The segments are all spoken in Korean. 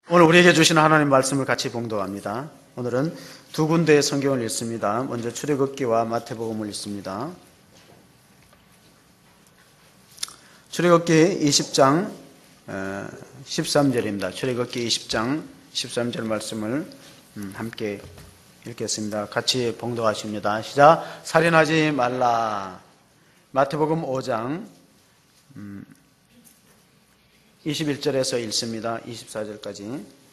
오늘 우리에게 주시는 하나님 말씀을 같이 봉독합니다. 오늘은 두 군데의 성경을 읽습니다. 먼저 출애굽기와 마태복음을 읽습니다. 출애굽기 20장 13절입니다. 출애굽기 20장 13절 말씀을 함께 읽겠습니다. 같이 봉독하십니다. 시작. 살인하지 말라. 마태복음 5장 21절에서 읽습니다. 24절까지.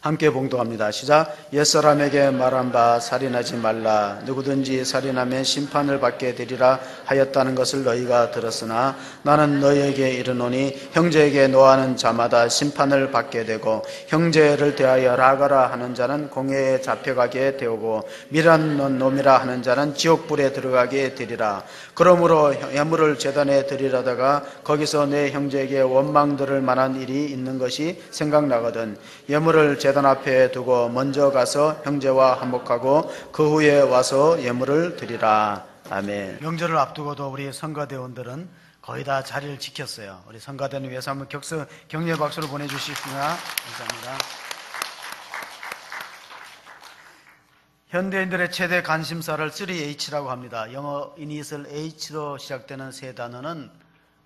함께 봉독합니다. 시작. 옛사람에게 말한 바 살인하지 말라. 누구든지 살인하면 심판을 받게 되리라 하였다는 것을 너희가 들었으나 나는 너희에게 이르노니 형제에게 노하는 자마다 심판을 받게 되고 형제를 대하여 라가라 하는 자는 공회에 잡혀가게 되고 미란 놈이라 하는 자는 지옥불에 들어가게 되리라. 그러므로 예물을 제단에 드리려다가 거기서 내 형제에게 원망 들을 만한 일이 있는 것이 생각나거든 예물을 제단 앞에 두고 먼저 가서 형제와 화목하고 그 후에 와서 예물을 드리라. 아멘. 명절을 앞두고도 우리 성가대원들은 거의 다 자리를 지켰어요. 우리 성가대원 위해서 한번 격려 박수를 보내주시겠습니다. 감사합니다. 현대인들의 최대 관심사를 3H라고 합니다. 영어 이니셜 H로 시작되는 세 단어는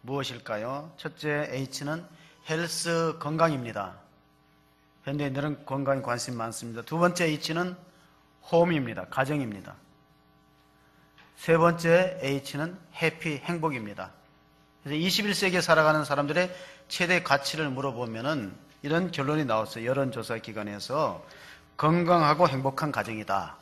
무엇일까요? 첫째 H는 헬스, 건강입니다. 현대인들은 건강에 관심 많습니다. 두 번째 H는 홈입니다. 가정입니다. 세 번째 H는 해피, 행복입니다. 그래서 21세기에 살아가는 사람들의 최대 가치를 물어보면은 이런 결론이 나왔어요. 여론조사 기관에서 건강하고 행복한 가정이다.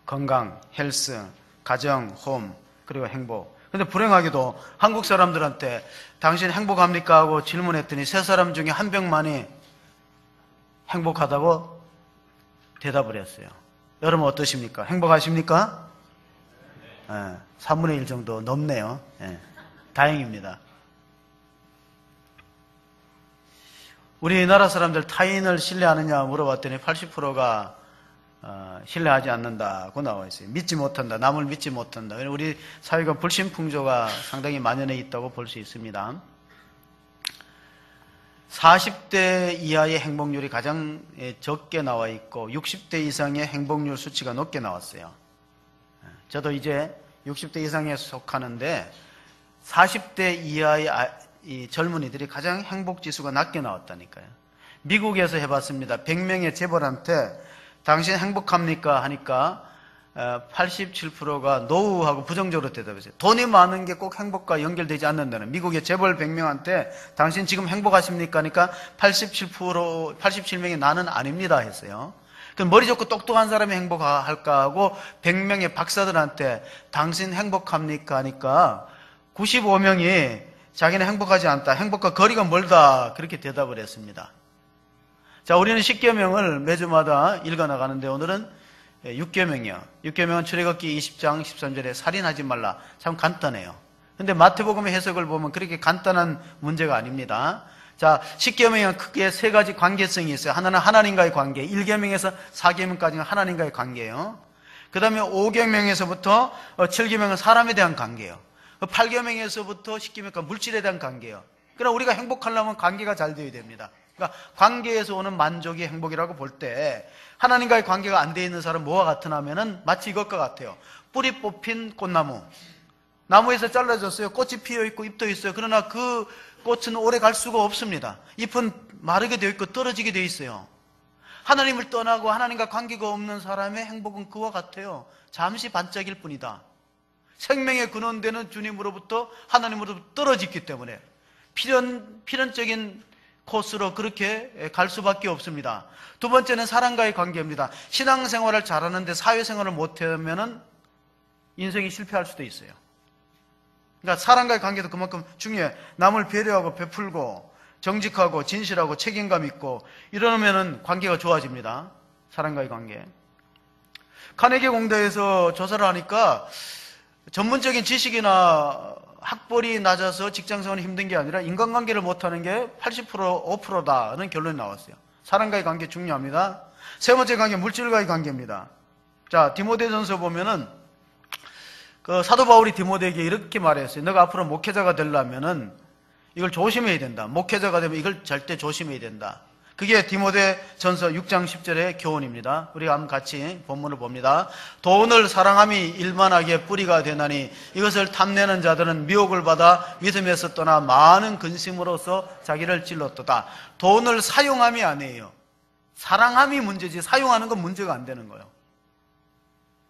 건강, 헬스, 가정, 홈, 그리고 행복. 근데 불행하게도 한국 사람들한테 당신 행복합니까? 하고 질문했더니 세 사람 중에 한 명만이 행복하다고 대답을 했어요. 여러분 어떠십니까? 행복하십니까? 3분의 1 정도 넘네요. 다행입니다. 우리나라 사람들 타인을 신뢰하느냐 물어봤더니 80%가 신뢰하지 않는다고 나와 있어요. 믿지 못한다. 남을 믿지 못한다. 우리 사회가 불신풍조가 상당히 만연해 있다고 볼 수 있습니다. 40대 이하의 행복률이 가장 적게 나와 있고 60대 이상의 행복률 수치가 높게 나왔어요. 저도 이제 60대 이상에 속하는데 40대 이하의 이 젊은이들이 가장 행복지수가 낮게 나왔다니까요. 미국에서 해봤습니다. 100명의 재벌한테 당신 행복합니까? 하니까 87%가 노우하고 부정적으로 대답했어요. 돈이 많은 게 꼭 행복과 연결되지 않는다는, 미국의 재벌 100명한테 당신 지금 행복하십니까? 하니까 87명이 나는 아닙니다 했어요. 그럼 머리 좋고 똑똑한 사람이 행복할까 하고 100명의 박사들한테 당신 행복합니까? 하니까 95명이 자기는 행복하지 않다, 행복과 거리가 멀다, 그렇게 대답을 했습니다. 자, 우리는 10계명을 매주마다 읽어나가는데 오늘은 6계명이요. 6계명은 출애굽기 20장 13절에 살인하지 말라. 참 간단해요. 근데 마태복음의 해석을 보면 그렇게 간단한 문제가 아닙니다. 자, 10계명은 크게 세 가지 관계성이 있어요. 하나는 하나님과의 관계, 1계명에서 4계명까지는 하나님과의 관계예요. 그 다음에 5계명에서부터 7계명은 사람에 대한 관계예요. 8계명에서부터 10계명까지 물질에 대한 관계예요. 그러나 우리가 행복하려면 관계가 잘 되어야 됩니다. 그러니까 관계에서 오는 만족이 행복이라고 볼 때 하나님과의 관계가 안 되어 있는 사람은 뭐와 같으냐 하면은 마치 이것과 같아요. 뿌리 뽑힌 꽃나무. 나무에서 잘라졌어요. 꽃이 피어 있고 잎도 있어요. 그러나 그 꽃은 오래 갈 수가 없습니다. 잎은 마르게 되어 있고 떨어지게 되어 있어요. 하나님을 떠나고 하나님과 관계가 없는 사람의 행복은 그와 같아요. 잠시 반짝일 뿐이다. 생명의 근원되는 주님으로부터 하나님으로부터 떨어졌기 때문에 필연적인 코스로 그렇게 갈 수밖에 없습니다. 두 번째는 사람과의 관계입니다. 신앙생활을 잘하는데 사회생활을 못하면 인생이 실패할 수도 있어요. 그러니까 사람과의 관계도 그만큼 중요해요. 남을 배려하고 베풀고 정직하고 진실하고 책임감 있고 이러면 관계가 좋아집니다. 사람과의 관계. 카네기 공대에서 조사를 하니까 전문적인 지식이나 학벌이 낮아서 직장생활이 힘든 게 아니라 인간관계를 못하는 게 80%, 5%다는 결론이 나왔어요. 사람과의 관계 중요합니다. 세 번째 관계, 물질과의 관계입니다. 자, 디모데전서 보면은 그 사도 바울이 디모데에게 이렇게 말했어요. 너가 앞으로 목회자가 되려면은 이걸 조심해야 된다. 목회자가 되면 이걸 절대 조심해야 된다. 그게 디모데전서 6장 10절의 교훈입니다. 우리가 한번 같이 본문을 봅니다. 돈을 사랑함이 일만하게 뿌리가 되나니 이것을 탐내는 자들은 미혹을 받아 믿음에서 떠나 많은 근심으로서 자기를 찔렀도다. 돈을 사용함이 아니에요. 사랑함이 문제지 사용하는 건 문제가 안 되는 거예요.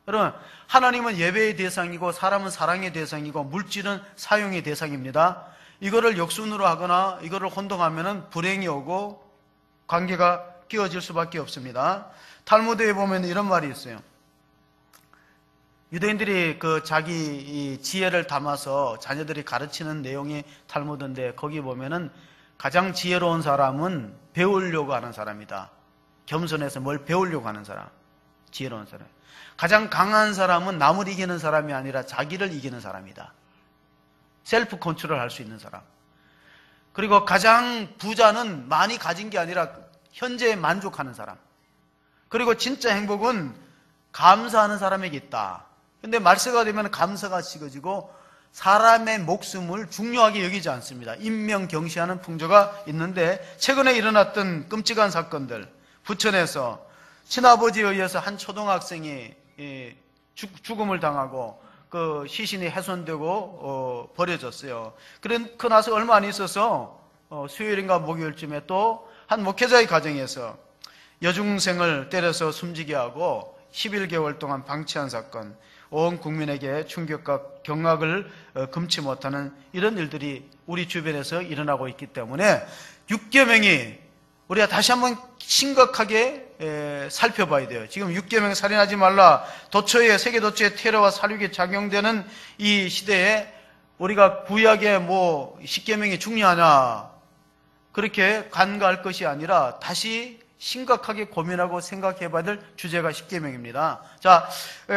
여러분, 하나님은 예배의 대상이고 사람은 사랑의 대상이고 물질은 사용의 대상입니다. 이거를 역순으로 하거나 이거를 혼동하면 불행이 오고 관계가 끼어질 수밖에 없습니다. 탈무드에 보면 이런 말이 있어요. 유대인들이 그 자기 지혜를 담아서 자녀들이 가르치는 내용이 탈무드인데 거기 보면은 가장 지혜로운 사람은 배우려고 하는 사람이다. 겸손해서 뭘 배우려고 하는 사람, 지혜로운 사람. 가장 강한 사람은 남을 이기는 사람이 아니라 자기를 이기는 사람이다. 셀프 컨트롤 할 수 있는 사람. 그리고 가장 부자는 많이 가진 게 아니라 현재에 만족하는 사람. 그리고 진짜 행복은 감사하는 사람에게 있다. 근데 말세가 되면 감사가 식어지고 사람의 목숨을 중요하게 여기지 않습니다. 인명경시하는 풍조가 있는데 최근에 일어났던 끔찍한 사건들, 부천에서 친아버지에 의해서 한 초등학생이 죽음을 당하고 그 시신이 훼손되고 버려졌어요. 그러고 나서 얼마 안 있어서 수요일인가 목요일쯤에 또 한 목회자의 가정에서 여중생을 때려서 숨지게 하고 11개월 동안 방치한 사건, 온 국민에게 충격과 경악을 금치 못하는 이런 일들이 우리 주변에서 일어나고 있기 때문에 육계명이 우리가 다시 한번 심각하게 살펴봐야 돼요. 지금 육계명 살인하지 말라, 도처에 세계 도처의 테러와 살육이 작용되는 이 시대에 우리가 구약의 십계명이 중요하냐 그렇게 간과할 것이 아니라 다시 심각하게 고민하고 생각해봐야 될 주제가 십계명입니다. 자,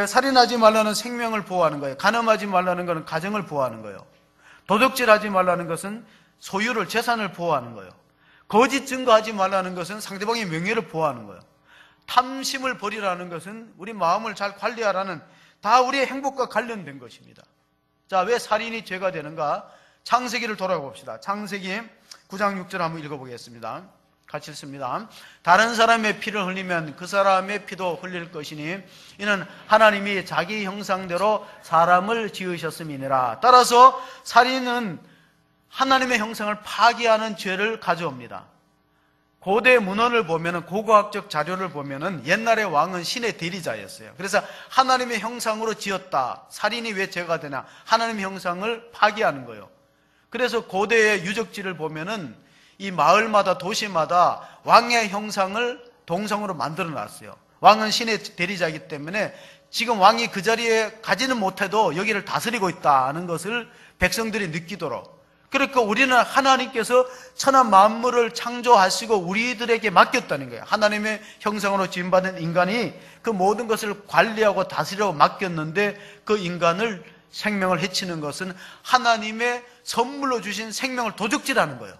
살인하지 말라는 생명을 보호하는 거예요. 간음하지 말라는 것은 가정을 보호하는 거예요. 도둑질하지 말라는 것은 소유를, 재산을 보호하는 거예요. 거짓 증거하지 말라는 것은 상대방의 명예를 보호하는 거예요. 탐심을 버리라는 것은 우리 마음을 잘 관리하라는, 다 우리의 행복과 관련된 것입니다. 자, 왜 살인이 죄가 되는가? 창세기를 돌아봅시다. 창세기 9장 6절 한번 읽어보겠습니다. 같이 읽습니다. 다른 사람의 피를 흘리면 그 사람의 피도 흘릴 것이니 이는 하나님이 자기 형상대로 사람을 지으셨음이니라. 따라서 살인은 하나님의 형상을 파괴하는 죄를 가져옵니다. 고대 문헌을 보면은, 고고학적 자료를 보면은 옛날의 왕은 신의 대리자였어요. 그래서 하나님의 형상으로 지었다. 살인이 왜 죄가 되냐? 하나님의 형상을 파괴하는 거예요. 그래서 고대의 유적지를 보면은 이 마을마다 도시마다 왕의 형상을 동상으로 만들어 놨어요. 왕은 신의 대리자이기 때문에 지금 왕이 그 자리에 가지는 못해도 여기를 다스리고 있다는 것을 백성들이 느끼도록. 그러니까 우리는 하나님께서 천하 만물을 창조하시고 우리들에게 맡겼다는 거예요. 하나님의 형상으로 지음받은 인간이 그 모든 것을 관리하고 다스리라고 맡겼는데 그 인간을, 생명을 해치는 것은 하나님의 선물로 주신 생명을 도둑질하는 거예요.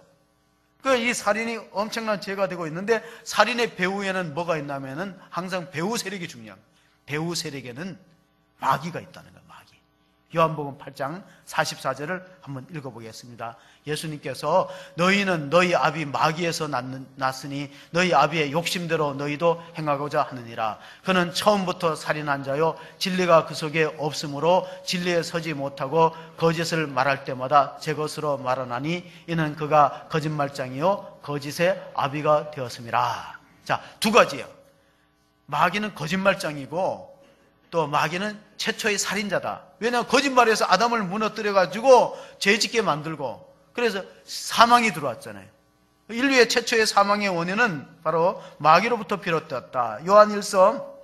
이 살인이 엄청난 죄가 되고 있는데, 살인의 배후에는 뭐가 있냐면은 항상 배후 세력이 중요합니다. 배후 세력에는 마귀가 있다는 거예요. 마귀. 요한복음 8장 44절을 한번 읽어보겠습니다. 예수님께서 너희는 너희 아비 마귀에서 났으니 너희 아비의 욕심대로 너희도 행하고자 하느니라. 그는 처음부터 살인한 자요 진리가 그 속에 없으므로 진리에 서지 못하고 거짓을 말할 때마다 제 것으로 말하나니 이는 그가 거짓말장이요 거짓의 아비가 되었음이라. 자, 두 가지예요. 마귀는 거짓말장이고 또 마귀는 최초의 살인자다. 왜냐하면 거짓말해서 아담을 무너뜨려가지고 죄짓게 만들고, 그래서 사망이 들어왔잖아요. 인류의 최초의 사망의 원인은 바로 마귀로부터 비롯되었다. 요한일서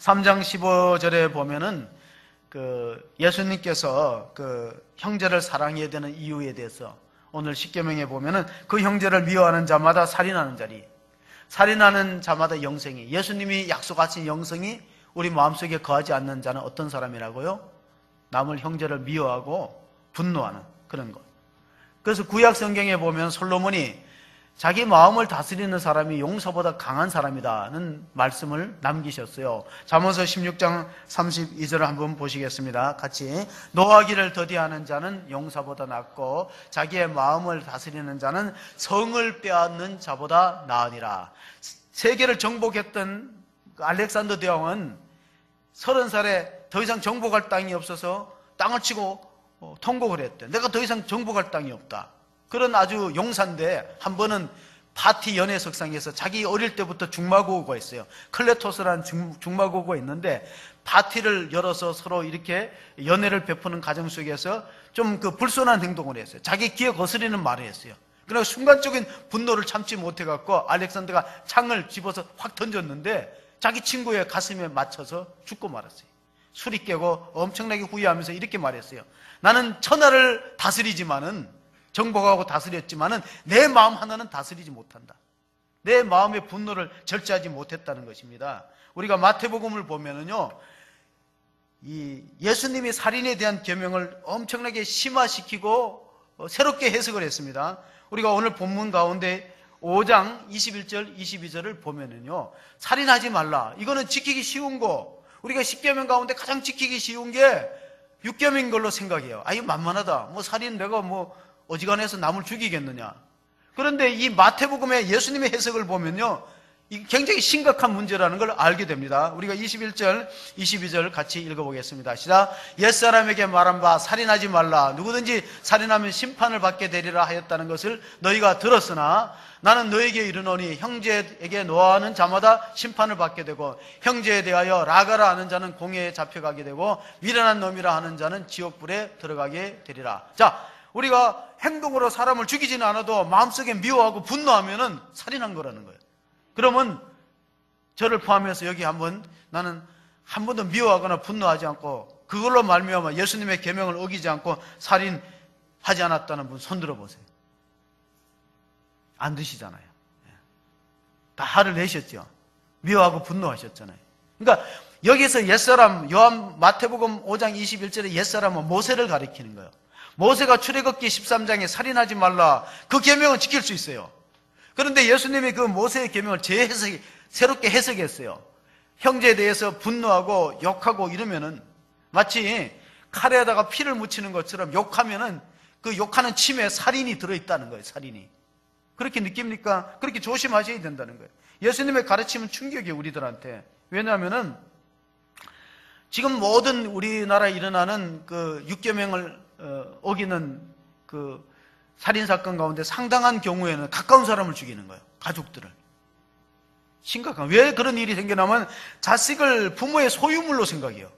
3장 15절에 보면은 예수님께서 형제를 사랑해야 되는 이유에 대해서 오늘 십계명에 보면은 그 형제를 미워하는 자마다 살인하는 자리, 살인하는 자마다 영생이, 예수님이 약속하신 영생이 우리 마음속에 거하지 않는 자는 어떤 사람이라고요? 남을, 형제를 미워하고 분노하는 그런 것. 그래서 구약 성경에 보면 솔로몬이 자기 마음을 다스리는 사람이 용사보다 강한 사람이다는 말씀을 남기셨어요. 잠언서 16장 32절을 한번 보시겠습니다. 같이. 노하기를 더디하는 자는 용사보다 낫고 자기의 마음을 다스리는 자는 성을 빼앗는 자보다 나으니라. 세계를 정복했던 알렉산더 대왕은 30살에 더 이상 정복할 땅이 없어서 땅을 치고 통곡을 했대. 내가 더 이상 정복할 땅이 없다. 그런 아주 용사인데 한 번은 파티 연회석상에서 자기 어릴 때부터 중마고우가 있어요. 클레토스라는 중마고우가 있는데 파티를 열어서 서로 이렇게 연회를 베푸는 과정 속에서 좀 그 불손한 행동을 했어요. 자기 귀에 거스리는 말을 했어요. 그러나 순간적인 분노를 참지 못해갖고 알렉산더가 창을 집어서 확 던졌는데 자기 친구의 가슴에 맞춰서 죽고 말았어요. 술이 깨고 엄청나게 후회하면서 이렇게 말했어요. 나는 천하를 다스리지만은 정복하고 다스렸지만은 내 마음 하나는 다스리지 못한다. 내 마음의 분노를 절제하지 못했다는 것입니다. 우리가 마태복음을 보면은요, 이 예수님이 살인에 대한 계명을 엄청나게 심화시키고 새롭게 해석을 했습니다. 우리가 오늘 본문 가운데 5장 21절, 22절을 보면은요, 살인하지 말라. 이거는 지키기 쉬운 거. 우리가 10계명 가운데 가장 지키기 쉬운 게 6계명인 걸로 생각해요. 아, 이거 만만하다. 뭐 살인 내가 뭐 어지간해서 남을 죽이겠느냐. 그런데 이 마태복음의 예수님의 해석을 보면요, 이 굉장히 심각한 문제라는 걸 알게 됩니다. 우리가 21절, 22절 같이 읽어보겠습니다. 시작. 옛사람에게 말한 바 살인하지 말라. 누구든지 살인하면 심판을 받게 되리라 하였다는 것을 너희가 들었으나 나는 너희에게 이르노니 형제에게 노하는 자마다 심판을 받게 되고 형제에 대하여 라가라 하는 자는 공회에 잡혀가게 되고 미련한 놈이라 하는 자는 지옥불에 들어가게 되리라. 자, 우리가 행동으로 사람을 죽이지는 않아도 마음속에 미워하고 분노하면은 살인한 거라는 거예요. 그러면 저를 포함해서 여기 나는 한 번도 미워하거나 분노하지 않고 그걸로 말미암아 예수님의 계명을 어기지 않고 살인하지 않았다는 분 손 들어보세요. 안 드시잖아요. 다 화를 내셨죠. 미워하고 분노하셨잖아요. 그러니까 여기서 옛사람, 마태복음 5장 21절에 옛사람은 모세를 가리키는 거예요. 모세가 출애굽기 13장에 살인하지 말라, 그 계명은 지킬 수 있어요. 그런데 예수님이 그 모세의 계명을 새롭게 해석했어요. 형제에 대해서 분노하고 욕하고 이러면은 마치 칼에다가 피를 묻히는 것처럼 욕하면은 그 욕하는 침에 살인이 들어있다는 거예요. 살인이. 그렇게 느낍니까? 그렇게 조심하셔야 된다는 거예요. 예수님의 가르침은 충격이에요, 우리들한테. 왜냐하면은 지금 모든 우리나라에 일어나는 그 6계명을 어기는 그 살인사건 가운데 상당한 경우에는 가까운 사람을 죽이는 거예요. 가족들을. 심각한. 왜 그런 일이 생겨나면 자식을 부모의 소유물로 생각해요.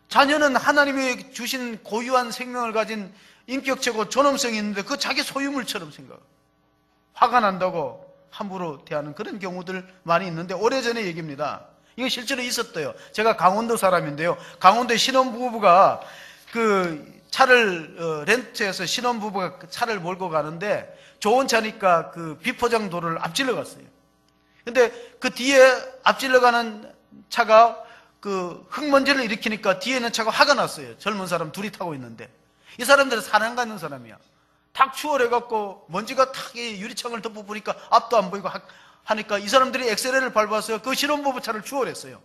자녀는 하나님이 주신 고유한 생명을 가진 인격체고 존엄성이 있는데 그 자기 소유물처럼 생각해요. 화가 난다고 함부로 대하는 그런 경우들 많이 있는데 오래전의 얘기입니다. 이거 실제로 있었대요. 제가 강원도 사람인데요. 강원도에 신혼부부가 그 차를 렌트해서 신혼부부가 차를 몰고 가는데 좋은 차니까 그 비포장 도로를 앞질러 갔어요. 근데 그 뒤에 앞질러 가는 차가 그 흙먼지를 일으키니까 뒤에 있는 차가 화가 났어요. 젊은 사람 둘이 타고 있는데. 이 사람들은 사랑 가는 사람이야. 탁 추월해갖고 먼지가 탁 유리창을 덮어보니까 앞도 안 보이고 하니까 이 사람들이 엑셀레를 밟아서 그 신혼부부 차를 추월했어요.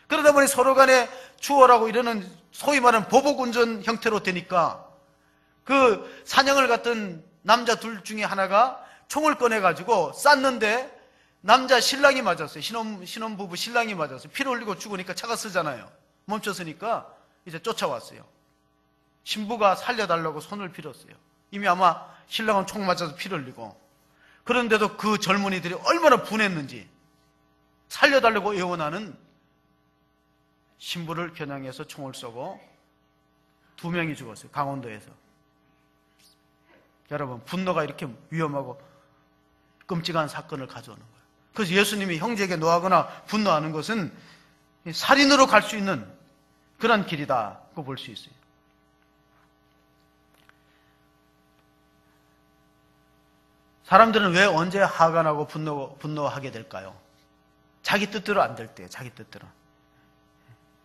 그러다 보니 서로 간에 추월하고 이러는 소위 말하는 보복운전 형태로 되니까 그 사냥을 갔던 남자 둘 중에 하나가 총을 꺼내가지고 쐈는데 남자 신랑이 맞았어요. 신혼부부 신랑이 맞았어요. 피를 흘리고 죽으니까 차가 쓰잖아요. 멈췄으니까 이제 쫓아왔어요. 신부가 살려달라고 손을 빌었어요. 이미 아마 신랑은 총 맞아서 피를 흘리고. 그런데도 그 젊은이들이 얼마나 분했는지 살려달라고 애원하는 신부를 겨냥해서 총을 쏘고 2명이 죽었어요. 강원도에서. 여러분, 분노가 이렇게 위험하고 끔찍한 사건을 가져오는 거예요. 그래서 예수님이 형제에게 노하거나 분노하는 것은 살인으로 갈 수 있는 그런 길이다고 볼 수 있어요. 사람들은 왜 언제 화가 나고 분노하게 될까요? 자기 뜻대로 안 될 때, 자기 뜻대로.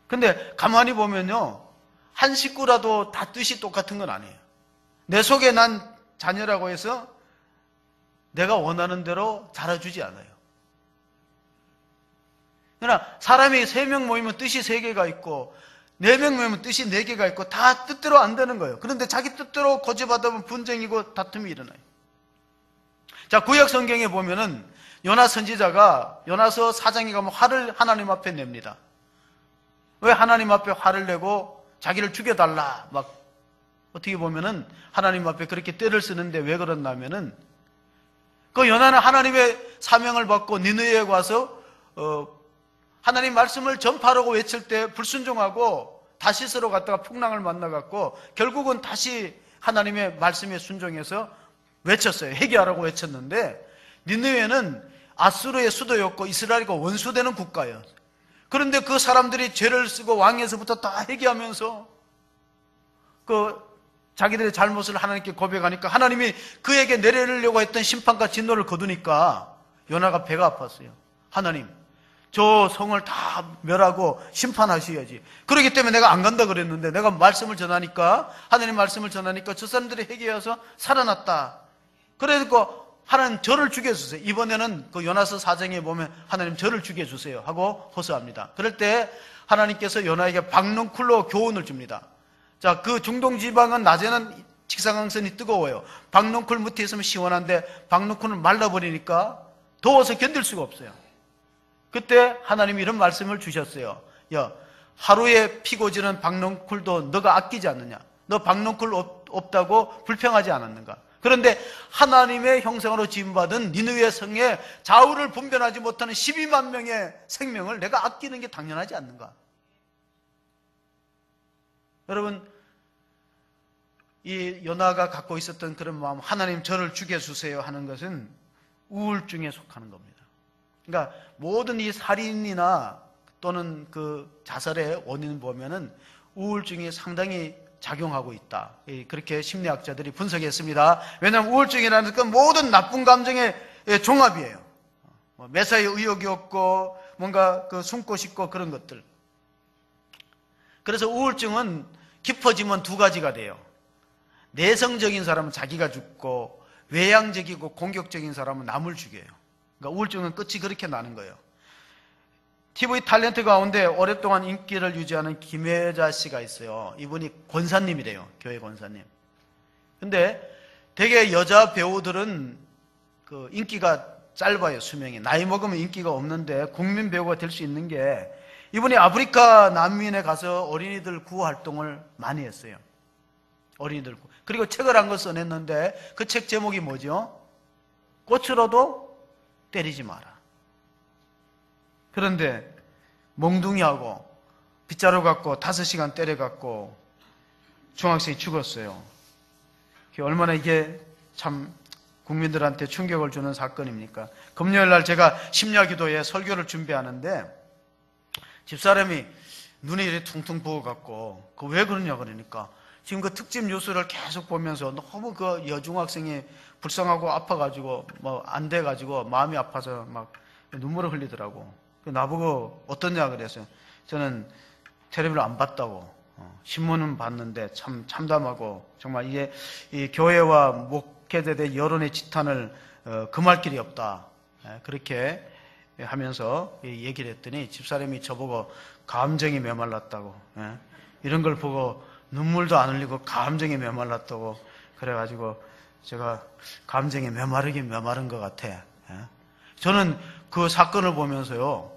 근데 가만히 보면요, 한 식구라도 다 뜻이 똑같은 건 아니에요. 내 속에 난 자녀라고 해서 내가 원하는 대로 자라주지 않아요. 그러나 사람이 3명 모이면 뜻이 3개가 있고 4명 모이면 뜻이 4개가 있고 다 뜻대로 안 되는 거예요. 그런데 자기 뜻대로 고집하다 보면 분쟁이고 다툼이 일어나요. 자, 구약 성경에 보면은 요나 선지자가 요나서 4장에 가면 화를 하나님 앞에 냅니다. 왜 하나님 앞에 화를 내고 자기를 죽여달라 막 어떻게 보면은 하나님 앞에 그렇게 떼를 쓰는데 왜 그러냐면은 그 요나는 하나님의 사명을 받고 니느웨에 와서 하나님 말씀을 전파하라고 외칠 때 불순종하고 다시스로 갔다가 풍랑을 만나갖고 결국은 다시 하나님의 말씀에 순종해서 외쳤어요. 회개하라고 외쳤는데 니느웨는 아수르의 수도였고 이스라엘과 원수되는 국가예요. 그런데 그 사람들이 죄를 쓰고 왕에서부터 다 회개하면서 자기들의 잘못을 하나님께 고백하니까 하나님이 그에게 내리려고 했던 심판과 진노를 거두니까 요나가 배가 아팠어요. 하나님, 저 성을 다 멸하고 심판하셔야지. 그렇기 때문에 내가 안 간다 그랬는데 내가 말씀을 전하니까 하나님 말씀을 전하니까 저 사람들이 회개해서 살아났다. 그래서 하나님 저를 죽여주세요. 이번에는 그 요나서 4장에 보면 하나님 저를 죽여주세요 하고 호소합니다. 그럴 때 하나님께서 요나에게 박넝쿨로 교훈을 줍니다. 자, 그 중동 지방은 낮에는 직사광선이 뜨거워요. 박넝쿨 밑에 있으면 시원한데 박넝쿨은 말라버리니까 더워서 견딜 수가 없어요. 그때 하나님이 이런 말씀을 주셨어요. 야, 하루에 피고 지는 박넝쿨도 너가 아끼지 않느냐? 너 박넝쿨 없다고 불평하지 않았는가? 그런데 하나님의 형상으로 지음받은 니느웨 성에 좌우를 분별하지 못하는 12만 명의 생명을 내가 아끼는 게 당연하지 않는가? 여러분, 이 요나가 갖고 있었던 그런 마음, 하나님 저를 죽여주세요 하는 것은 우울증에 속하는 겁니다. 그러니까 모든 이 살인이나 또는 그 자살의 원인을 보면은 우울증이 상당히 작용하고 있다. 그렇게 심리학자들이 분석했습니다. 왜냐하면 우울증이라는 건 모든 나쁜 감정의 종합이에요. 매사에 의욕이 없고 뭔가 숨고 싶고 그런 것들. 그래서 우울증은 깊어지면 2가지가 돼요. 내성적인 사람은 자기가 죽고 외향적이고 공격적인 사람은 남을 죽여요. 그러니까 우울증은 끝이 그렇게 나는 거예요. TV 탤런트 가운데 오랫동안 인기를 유지하는 김혜자 씨가 있어요. 이분이 권사님이래요. 교회 권사님. 근데 되게 여자 배우들은 그 인기가 짧아요. 수명이. 나이 먹으면 인기가 없는데 국민 배우가 될 수 있는 게 이분이 아프리카 난민에 가서 어린이들 구호 활동을 많이 했어요. 어린이들 구호. 그리고 책을 한 권 써냈는데 그 책 제목이 뭐죠? 꽃으로도 때리지 마라. 그런데 멍둥이하고 빗자루 갖고 5시간 때려갖고 중학생이 죽었어요. 얼마나 이게 참 국민들한테 충격을 주는 사건입니까? 금요일 날 제가 심야기도에 설교를 준비하는데 집사람이 눈이 이렇게 퉁퉁 부어갖고 왜 그러냐 그러니까 지금 그 특집 뉴스를 계속 보면서 너무 그 여중학생이 불쌍하고 아파가지고 뭐 안 돼가지고 마음이 아파서 막 눈물을 흘리더라고. 나보고 어떠냐 그랬어요. 저는 텔레비를 안 봤다고. 신문은 봤는데 참 참담하고 정말 이게 이 교회와 목회자에 대한 여론의 지탄을 금할 길이 없다. 그렇게 하면서 얘기를 했더니 집사람이 저보고 감정이 메말랐다고. 이런 걸 보고 눈물도 안 흘리고 감정이 메말랐다고 그래가지고 제가 감정이 메마르긴 메마른 것 같아. 저는 그 사건을 보면서요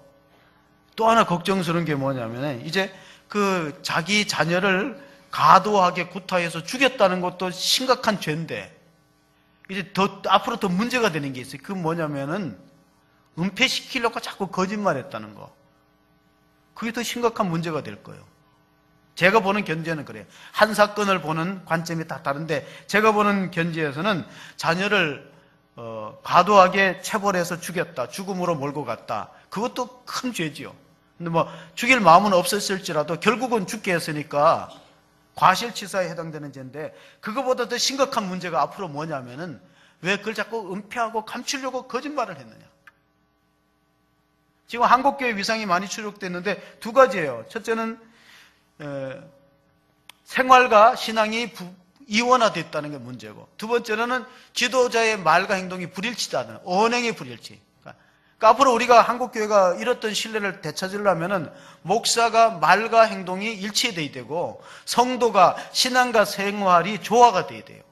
또 하나 걱정스러운 게 뭐냐면 이제 그 자기 자녀를 과도하게 구타해서 죽였다는 것도 심각한 죄인데 이제 앞으로 더 문제가 되는 게 있어요. 그건 뭐냐면은 은폐시키려고 자꾸 거짓말했다는 거. 그게 더 심각한 문제가 될 거예요. 제가 보는 견지에는 그래요. 한 사건을 보는 관점이 다 다른데 제가 보는 견지에서는 자녀를 과도하게 체벌해서 죽였다. 죽음으로 몰고 갔다. 그것도 큰 죄지요. 근데 뭐 죽일 마음은 없었을지라도 결국은 죽게 했으니까 과실치사에 해당되는 죄인데 그거보다 더 심각한 문제가 앞으로 뭐냐면은 왜 그걸 자꾸 은폐하고 감추려고 거짓말을 했느냐. 지금 한국교회 위상이 많이 추적됐는데 2가지예요. 첫째는 생활과 신앙이 이원화됐다는 게 문제고, 두 번째로는 지도자의 말과 행동이 불일치다는, 언행의 불일치. 그러니까 앞으로 우리가 한국교회가 이렇던 신뢰를 되찾으려면은 목사가 말과 행동이 일치돼야 되고, 성도가 신앙과 생활이 조화가 돼야 돼요.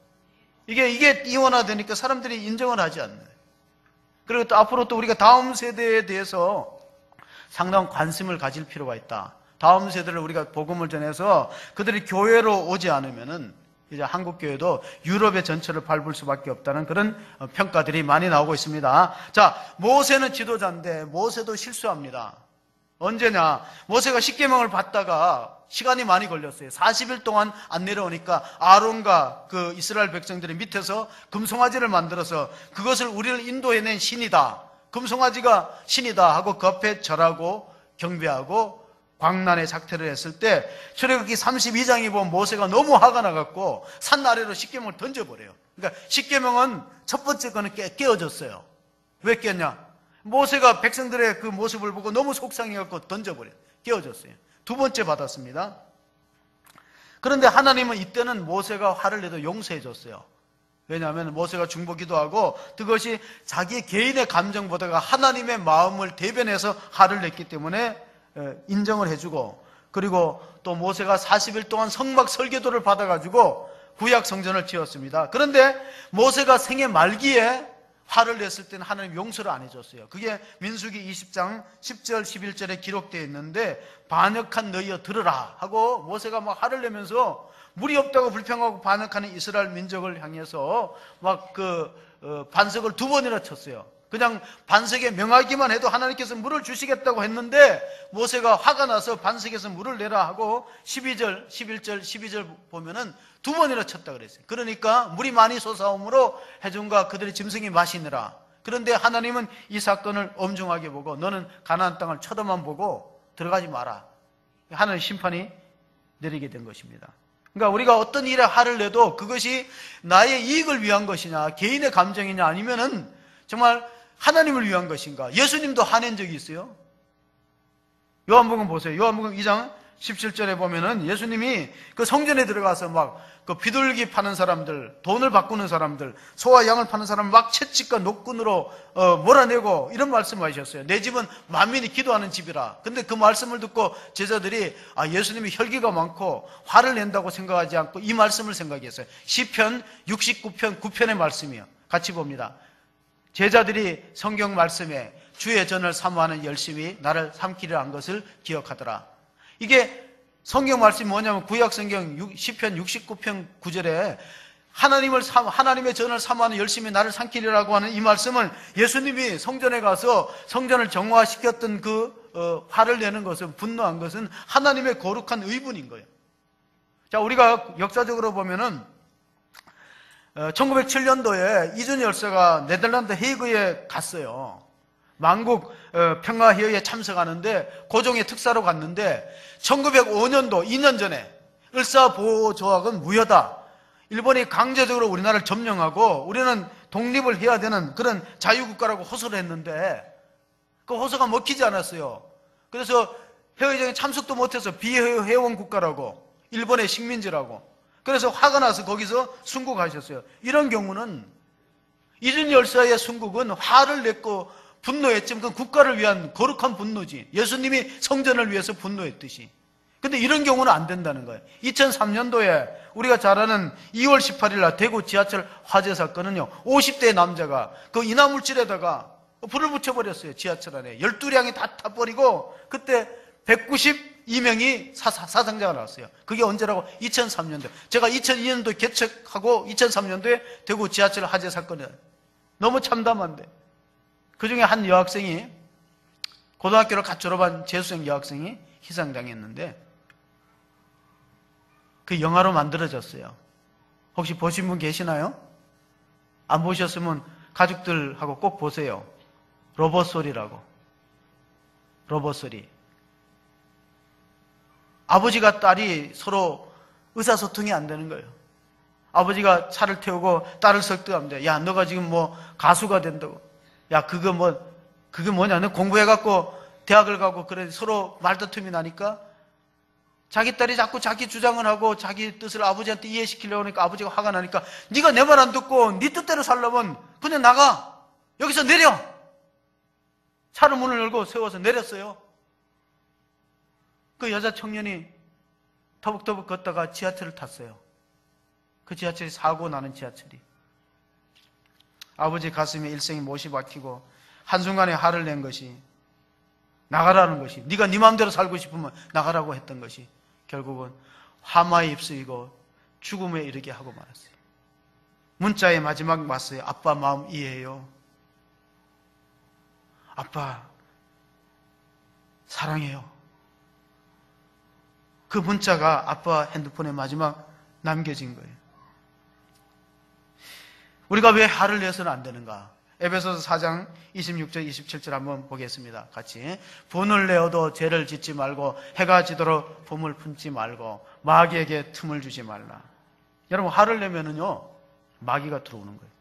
이게 이원화되니까 사람들이 인정을 하지 않는. 그리고 또 앞으로 또 우리가 다음 세대에 대해서 상당한 관심을 가질 필요가 있다. 다음 세대를 우리가 복음을 전해서 그들이 교회로 오지 않으면은 이제 한국교회도 유럽의 전철을 밟을 수밖에 없다는 그런 평가들이 많이 나오고 있습니다. 자, 모세는 지도자인데 모세도 실수합니다. 언제냐? 모세가 십계명을 받다가 시간이 많이 걸렸어요. 40일 동안 안 내려오니까 아론과 그 이스라엘 백성들이 밑에서 금송아지를 만들어서 그것을 우리를 인도해낸 신이다, 금송아지가 신이다 하고 그 앞에 절하고 경배하고 광란의 작태를 했을 때 출애굽기 32장에 보면 모세가 너무 화가 나갖고 산 아래로 십계명을 던져버려요. 그러니까 십계명은 첫 번째 거는 깨어졌어요. 왜 깼냐? 모세가 백성들의 그 모습을 보고 너무 속상해갖고 던져버려요. 깨어졌어요. 두 번째 받았습니다. 그런데 하나님은 이때는 모세가 화를 내도 용서해줬어요. 왜냐하면 모세가 중보기도하고 그것이 자기 개인의 감정보다가 하나님의 마음을 대변해서 화를 냈기 때문에 인정을 해주고, 그리고 또 모세가 40일 동안 성막 설계도를 받아가지고 구약 성전을 지었습니다. 그런데 모세가 생애 말기에 화를 냈을 때는 하나님 용서를 안 해줬어요. 그게 민수기 20장 10절 11절에 기록되어 있는데, 반역한 너희여 들으라 하고 모세가 막 화를 내면서 물이 없다고 불평하고 반역하는 이스라엘 민족을 향해서 막 반석을 2번이나 쳤어요. 그냥 반석에 명하기만 해도 하나님께서 물을 주시겠다고 했는데 모세가 화가 나서 반석에서 물을 내라 하고 12절, 11절, 12절 보면은 2번이나 쳤다 그랬어요. 그러니까 물이 많이 솟아오므로 해중과 그들의 짐승이 마시느라. 그런데 하나님은 이 사건을 엄중하게 보고 너는 가나안 땅을 쳐다만 보고 들어가지 마라. 하나님의 심판이 내리게 된 것입니다. 그러니까 우리가 어떤 일에 화를 내도 그것이 나의 이익을 위한 것이냐, 개인의 감정이냐, 아니면은 정말 하나님을 위한 것인가. 예수님도 화낸 적이 있어요. 요한복음 보세요. 요한복음 2장 17절에 보면은 예수님이 그 성전에 들어가서 막 그 비둘기 파는 사람들, 돈을 바꾸는 사람들, 소와 양을 파는 사람 막 채찍과 노끈으로 몰아내고 이런 말씀을 하셨어요. 내 집은 만민이 기도하는 집이라. 근데 그 말씀을 듣고 제자들이 예수님이 혈기가 많고 화를 낸다고 생각하지 않고 이 말씀을 생각했어요. 시편 69편 9편의 말씀이요. 같이 봅니다. 제자들이 성경 말씀에 주의 전을 사모하는 열심히 나를 삼키려 한 것을 기억하더라. 이게 성경 말씀이 뭐냐면 구약 성경 시편 69편 9절에 하나님의 전을 사모하는 열심히 나를 삼키려고 하는 이 말씀은 예수님이 성전에 가서 성전을 정화시켰던 화를 내는 것은, 분노한 것은 하나님의 거룩한 의분인 거예요. 자, 우리가 역사적으로 보면은 1907년도에 이준 열사가 네덜란드 헤이그에 갔어요. 만국 평화회의에 참석하는데 고종의 특사로 갔는데 1905년도 2년 전에 을사보호조약은 무효다. 일본이 강제적으로 우리나라를 점령하고 우리는 독립을 해야 되는 그런 자유국가라고 호소를 했는데 그 호소가 먹히지 않았어요. 그래서 회의장에 참석도 못해서 비회원 국가라고, 일본의 식민지라고. 그래서 화가 나서 거기서 순국하셨어요. 이런 경우는 이준 열사의 순국은 화를 냈고 분노했지만 그건 국가를 위한 거룩한 분노지. 예수님이 성전을 위해서 분노했듯이. 근데 이런 경우는 안 된다는 거예요. 2003년도에 우리가 잘 아는 2월 18일 날 대구 지하철 화재 사건은요, 50대 남자가 그 인화물질에다가 불을 붙여버렸어요. 지하철 안에 12량이 다 타버리고 그때 192명이 사상자가 나왔어요. 그게 언제라고? 2003년도. 제가 2002년도에 개척하고 2003년도에 대구 지하철 화재 사건이에요. 너무 참담한데. 그 중에 한 여학생이, 고등학교를 갓 졸업한 재수생 여학생이 희생당했는데 그 영화로 만들어졌어요. 혹시 보신 분 계시나요? 안 보셨으면 가족들하고 꼭 보세요. 로봇소리라고. 로봇소리. 아버지가 딸이 서로 의사소통이 안 되는 거예요. 아버지가 차를 태우고 딸을 설득하면 돼. 야, 너가 지금 뭐 가수가 된다고. 야, 그게 뭐냐? 너 공부해갖고 대학을 가고 그래 서로 말다툼이 나니까 자기 딸이 자꾸 자기 주장을 하고 자기 뜻을 아버지한테 이해시키려고 하니까 아버지가 화가 나니까 네가 내 말 안 듣고 네 뜻대로 살려면 그냥 나가. 여기서 내려. 차로 문을 열고 세워서 내렸어요. 그 여자 청년이 터벅터벅 걷다가 지하철을 탔어요. 그 지하철이 사고 나는 지하철이. 아버지 가슴에 일생이 못이 박히고 한순간에 화를 낸 것이 나가라는 것이, 네가 네 마음대로 살고 싶으면 나가라고 했던 것이 결국은 화마에 휩쓰이고 죽음에 이르게 하고 말았어요. 문자의 마지막 왔어요. 아빠 마음 이해해요. 아빠 사랑해요. 그 문자가 아빠 핸드폰에 마지막 남겨진 거예요. 우리가 왜 화를 내서는 안 되는가? 에베소서 4장 26절 27절 한번 보겠습니다. 같이. 분을 내어도 죄를 짓지 말고 해가 지도록 봄을 품지 말고 마귀에게 틈을 주지 말라. 여러분, 화를 내면은요 마귀가 들어오는 거예요.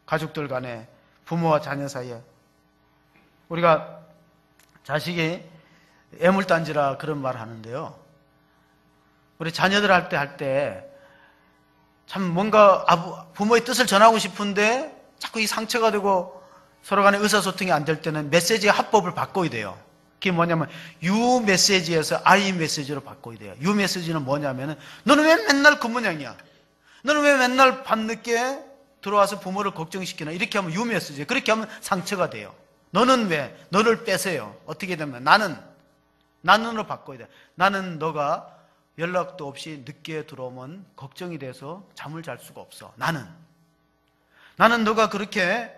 가족들 간에, 부모와 자녀 사이에. 우리가 자식이 애물단지라 그런 말 하는데요, 우리 자녀들 할 때 참 뭔가 부모의 뜻을 전하고 싶은데 자꾸 이 상처가 되고 서로 간에 의사소통이 안 될 때는 메시지의 합법을 바꿔야 돼요. 그게 뭐냐면 유 메시지에서 아이 메시지로 바꿔야 돼요. 유 메시지는 뭐냐면은 너는 왜 맨날 그 모양이야? 너는 왜 맨날 밤늦게 들어와서 부모를 걱정시키나? 이렇게 하면 유 메시지. 그렇게 하면 상처가 돼요. 너는 왜? 너를 빼세요. 어떻게 되면 나는으로 바꿔야 돼. 나는 너가 연락도 없이 늦게 들어오면 걱정이 돼서 잠을 잘 수가 없어. 나는 너가 그렇게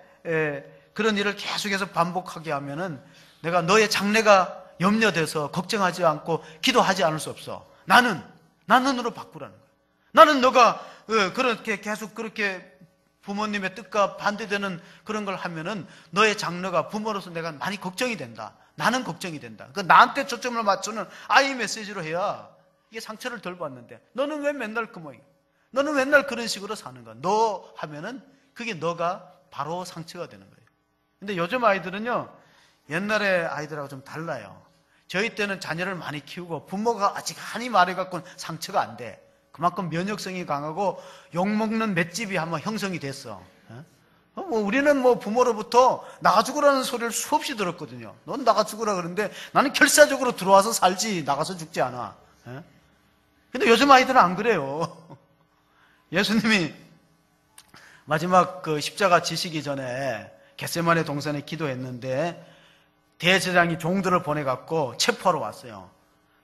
그런 일을 계속해서 반복하게 하면은 내가 너의 장래가 염려돼서 걱정하지 않고 기도하지 않을 수 없어. 나는으로 바꾸라는 거야. 나는 너가 그렇게 계속 그렇게 부모님의 뜻과 반대되는 그런 걸 하면은 너의 장래가 부모로서 내가 많이 걱정이 된다. 나는 걱정이 된다. 그 나한테 초점을 맞추는 아이 메시지로 해야 이게 상처를 덜 받는데, 너는 왜 맨날 그 모양? 너는 맨날 그런 식으로 사는 거야. 너 하면은 그게 너가 바로 상처가 되는 거예요. 근데 요즘 아이들은요, 옛날의 아이들하고 좀 달라요. 저희 때는 자녀를 많이 키우고 부모가 아직 한이 말해갖고는 상처가 안 돼. 그만큼 면역성이 강하고 욕먹는 맷집이 한번 형성이 됐어. 우리는 부모로부터 나가 죽으라는 소리를 수없이 들었거든요. 넌 나가 죽으라 그러는데 나는 결사적으로 들어와서 살지 나가서 죽지 않아. 근데 요즘 아이들은 안 그래요. 예수님이 마지막 그 십자가 지시기 전에 겟세마네 동산에 기도했는데 대제사장이 종들을 보내갖고 체포하러 왔어요.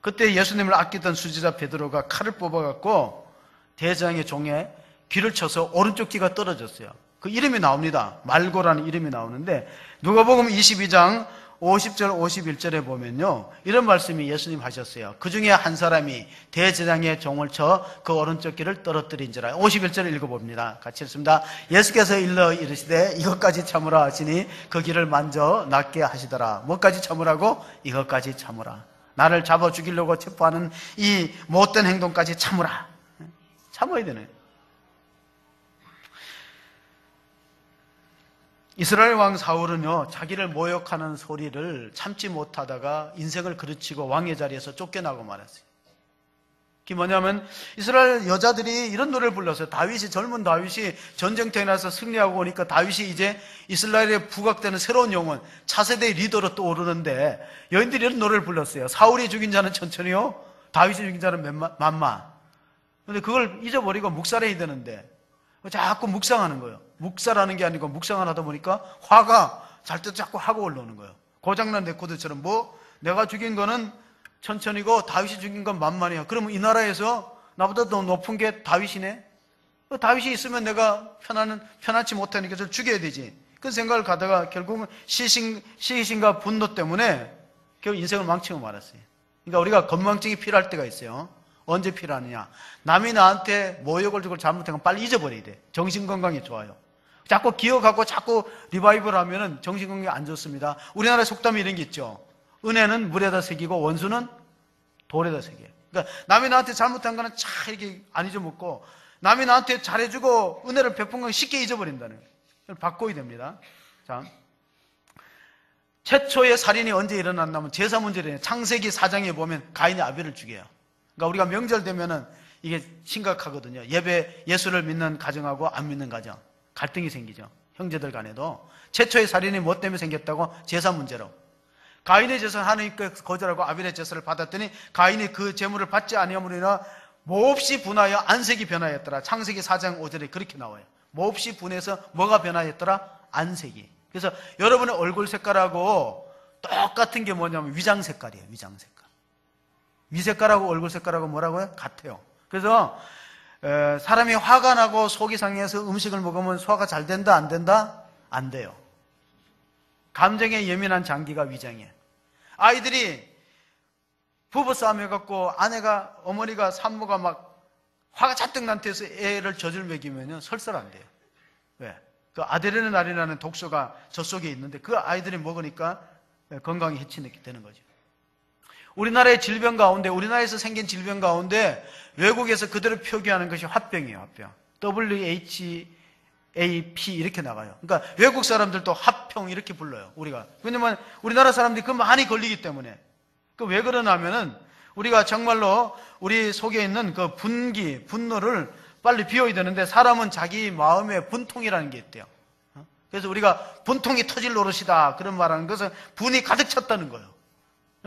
그때 예수님을 아끼던 수지자 베드로가 칼을 뽑아갖고 대제사장의 종에 귀를 쳐서 오른쪽 귀가 떨어졌어요. 그 이름이 나옵니다. 말고라는 이름이 나오는데 누가복음 22장 50절 51절에 보면요, 이런 말씀이 예수님 하셨어요. 그 중에 한 사람이 대제사장의 종을 쳐 그 오른쪽 귀를 떨어뜨린지라. 51절을 읽어봅니다. 같이 읽습니다. 예수께서 일러 이르시되 이것까지 참으라 하시니 그 귀를 만져 낫게 하시더라. 뭐까지 참으라고? 이것까지 참으라. 나를 잡아 죽이려고 체포하는 이 못된 행동까지 참으라. 참아야 되네. 이스라엘 왕 사울은요, 자기를 모욕하는 소리를 참지 못하다가 인생을 그르치고 왕의 자리에서 쫓겨나고 말았어요. 그게 뭐냐면 이스라엘 여자들이 이런 노래를 불렀어요. 젊은 다윗이 전쟁터에 나서 승리하고 오니까 다윗이 이제 이스라엘에 부각되는 새로운 영혼, 차세대의 리더로 떠오르는데 여인들이 이런 노래를 불렀어요. 사울이 죽인 자는 천천히요, 다윗이 죽인 자는 만만. 근데 그걸 잊어버리고 묵살해야 되는데 자꾸 묵상하는 거예요. 묵살하는 게 아니고 묵상을 하다 보니까 화가 잘 때도 자꾸 하고 올라오는 거예요. 고장난 레코드처럼 내가 죽인 거는 천천히고 다윗이 죽인 건 만만이야. 그러면 이 나라에서 나보다 더 높은 게 다윗이네? 다윗이 있으면 내가 편안치 못하니까 저를 죽여야 되지. 그 생각을 가다가 결국은 시기심과 분노 때문에 결국 인생을 망치고 말았어요. 그러니까 우리가 건망증이 필요할 때가 있어요. 언제 필요하느냐? 남이 나한테 모욕을 주고 잘못한 건 빨리 잊어버려야 돼. 정신건강에 좋아요. 자꾸 기억하고 자꾸 리바이벌 하면은 정신건강에 안 좋습니다. 우리나라 속담이 이런 게 있죠. 은혜는 물에다 새기고 원수는 돌에다 새겨요. 그러니까 남이 나한테 잘못한 거는 차 이렇게 안 잊어먹고 남이 나한테 잘해주고 은혜를 베푼 건 쉽게 잊어버린다는 거예요. 바꿔야 됩니다. 자, 최초의 살인이 언제 일어났냐면 제사 문제래요. 창세기 4장에 보면 가인이 아벨을 죽여요. 그러니까 우리가 명절 되면은 이게 심각하거든요. 예수를 믿는 가정하고 안 믿는 가정. 갈등이 생기죠. 형제들 간에도. 최초의 살인이 뭐 때문에 생겼다고? 제사 문제로. 가인의 제사를 하나님께 거절하고 아벨의 제사를 받았더니 가인이 그 제물을 받지 아니함으로 인하 몹시 분하여 안색이 변하였더라. 창세기 4장 5절에 그렇게 나와요. 몹시 분해서 뭐가 변하였더라? 안색이. 그래서 여러분의 얼굴 색깔하고 똑같은 게 뭐냐면 위장 색깔이에요. 위장 색깔. 위색깔하고 얼굴 색깔하고 뭐라고요? 같아요. 그래서 사람이 화가 나고 속이 상해서 음식을 먹으면 소화가 잘 된다 안 된다? 안 돼요. 감정에 예민한 장기가 위장이에요. 아이들이 부부싸움 해갖고 아내가 어머니가 산모가 막 화가 잔뜩 난태해서 애를 젖을 먹이면 설설 안 돼요. 왜? 그 아드레날린이라는 독소가 젖 속에 있는데 그 아이들이 먹으니까 건강에 해치게 되는 거죠. 우리나라의 질병 가운데, 우리나라에서 생긴 질병 가운데 외국에서 그대로 표기하는 것이 화병이에요. 화병. WHAP 이렇게 나가요. 그러니까 외국 사람들도 화병 이렇게 불러요. 우리가. 왜냐면 우리나라 사람들이 그 많이 걸리기 때문에. 그 왜 그러냐면은 우리가 정말로 우리 속에 있는 그 분기, 분노를 빨리 비워야 되는데 사람은 자기 마음에 분통이라는 게 있대요. 그래서 우리가 분통이 터질 노릇이다 그런 말하는 것은 분이 가득 찼다는 거예요.